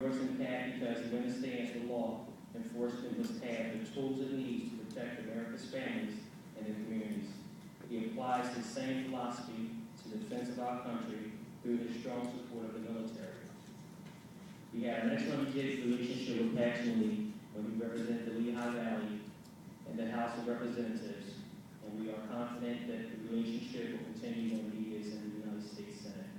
Endorsement passed because he understands the law enforcement must have the tools it needs to protect America's families and their communities. He applies the same philosophy to the defense of our country through his strong support of the military. We had an excellent relationship with Pat Toomey when he represented the Lehigh Valley in the House of Representatives, and we are confident that the relationship will continue when he is in the United States Senate.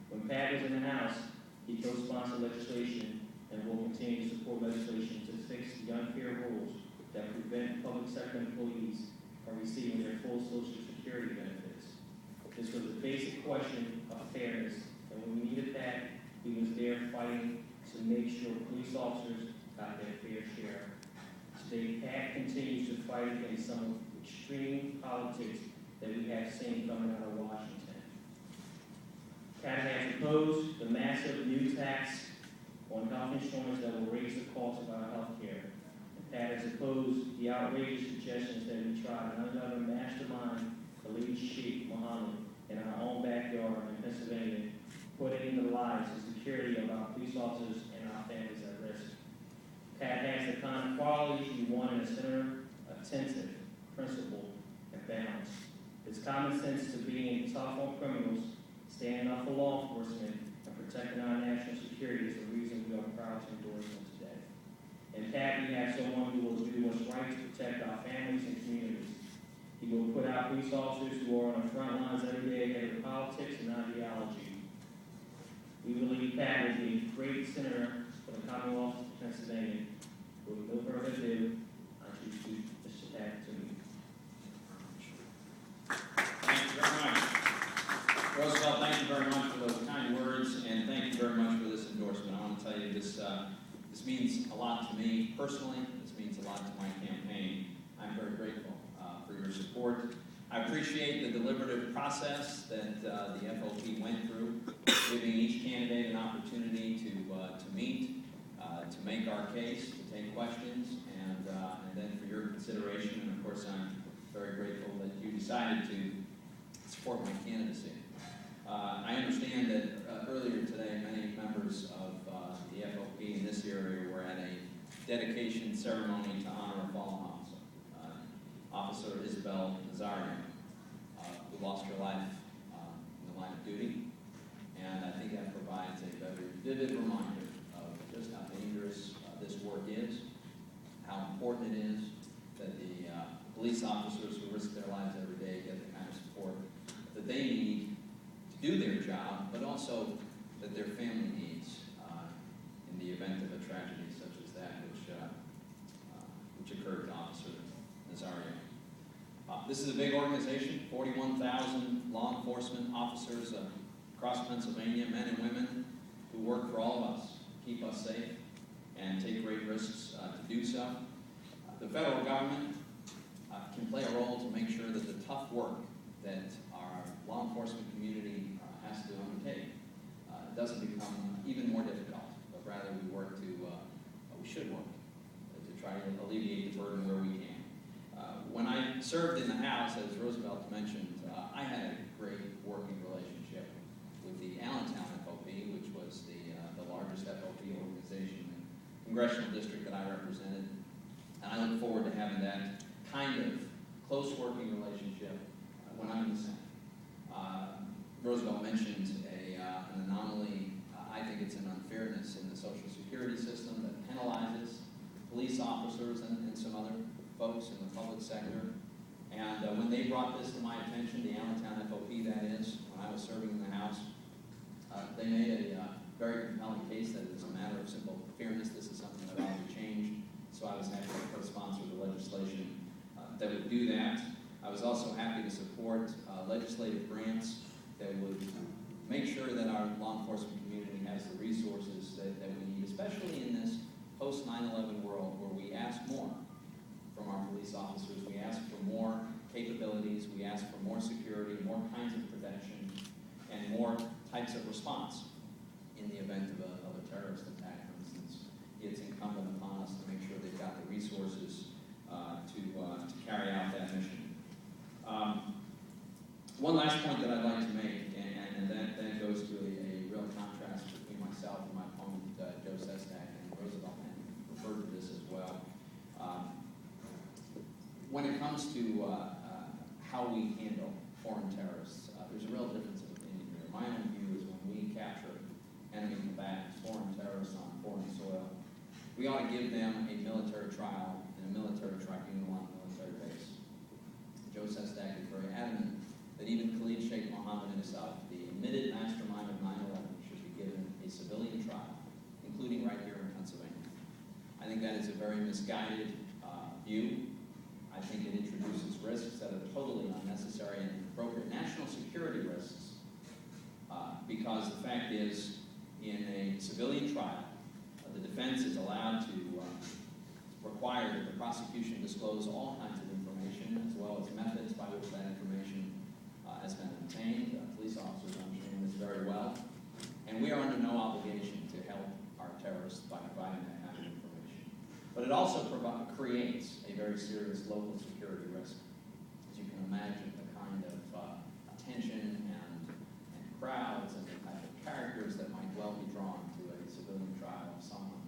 When Pat was in the House, he co-sponsored legislation and will continue to support legislation to fix the unfair rules that prevent public sector employees from receiving their full Social Security benefits. This was a basic question of fairness, and when we needed Pat, he was there fighting to make sure police officers got their fair share. Today, Pat continues to fight against some of the extreme politics that we have seen coming out of Washington. Pat has opposed the massive new tax on health insurance that will raise the cost of our health care. And Pat has opposed the outrageous suggestions that we tried another mastermind, the late Sheikh Mohammed, in our own backyard in Pennsylvania, putting the lives and security of our police officers and our families at risk. Pat has the kind of qualities you want in a senator: attentive, principled, and balanced. His common sense to being tough on criminals, standing up for law enforcement, and protecting our national security is the reason we are proud to endorse him today. In Pat, we have someone who will do what's right to protect our families and communities. He will put our police officers who are on the front lines every day ahead of politics and ideology. We believe Pat will be a great senator for the Commonwealth of Pennsylvania. With no further ado, I introduce Mr. Pat Toomey. Thank you very much. Roosevelt, thank you very much for those kind words, and thank you very much for this endorsement. I want to tell you this means a lot to me personally. This means a lot to my campaign. I'm very grateful for your support. I appreciate the deliberative process that the FOP went through, giving each candidate an opportunity to meet, to make our case, to take questions, and then for your consideration. And of course, I'm very grateful that you decided to support my candidacy. I understand that earlier today, many members of the FOP in this area were at a dedication ceremony to honor a fallen officer, Officer Isabel Nazario, who lost her life in the line of duty. And I think that provides a very vivid reminder of just how dangerous this work is, how important it is that the police officers who risk their lives every day get the kind of support that they need to do their job, but also that their family needs in the event of a tragedy such as that which occurred to Officer Nazario. This is a big organization, 41,000 law enforcement officers across Pennsylvania, men and women who work for all of us, keep us safe, and take great risks to do so. The federal government can play a role to make sure that the tough work that our law enforcement community has to undertake doesn't become even more difficult, but rather we should work to try to alleviate the burden where we can. When I served in the House, as Roosevelt mentioned, I had a great working relationship with the Allentown FOP, which was the largest FOP organization in the congressional district that I represented. And I look forward to having that kind of close working relationship when I'm in the Senate. Roosevelt mentioned an anomaly. I think it's an unfairness in the Social Security system that penalizes police officers and some other folks in the public sector. And when they brought this to my attention, the Allentown FOP, that is, when I was serving in the House, they made a very compelling case that it's a matter of simple fairness. This is something that ought to be changed. So I was happy to co-sponsor the legislation that would do that. I was also happy to support legislative grants that would make sure that our law enforcement community has the resources that we need, especially in this post 9/11 world where we ask more from our police officers. We ask for more capabilities, we ask for more security, more kinds of protection, and more types of response in the event of a terrorist attack, for instance. It's incumbent upon us to make sure they've got the resources to carry out that mission. One last point that I'd like to make, and that goes to a real contrast between myself and my opponent, Joe Sept. when it comes to how we handle foreign terrorists, there's a real difference of opinion here. My own view is when we capture enemy combatants, foreign terrorists on foreign soil, we ought to give them a military trial in a military tribunal on a military base. Joe Sestak is very adamant that even Khalid Sheikh Mohammed himself, the admitted mastermind of 9/11, should be given a civilian trial, including right here in Pennsylvania. I think that is a very misguided view. I think it introduces risks that are totally unnecessary and inappropriate. National security risks, because the fact is, in a civilian trial, the defense is allowed to require that the prosecution disclose all kinds of information, as well as methods by which that information has been obtained. Police officers understand this very well. And we are under no obligation to help our terrorists by providing that kind of information. But it also creates a very serious local security risk. As you can imagine, the kind of attention and crowds and the type of characters that might well be drawn to a civilian trial of someone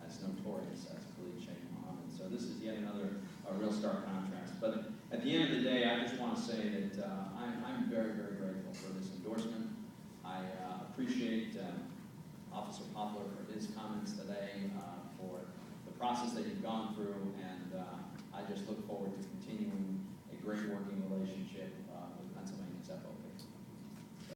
as notorious as Khalid Sheikh Mohammed. So this is yet another real stark contrast. But at the end of the day, I just want to say that I'm very, very grateful for this endorsement. I appreciate Officer Poplar for his comments today, for the process that you've gone through, and I just look forward to continuing a great working relationship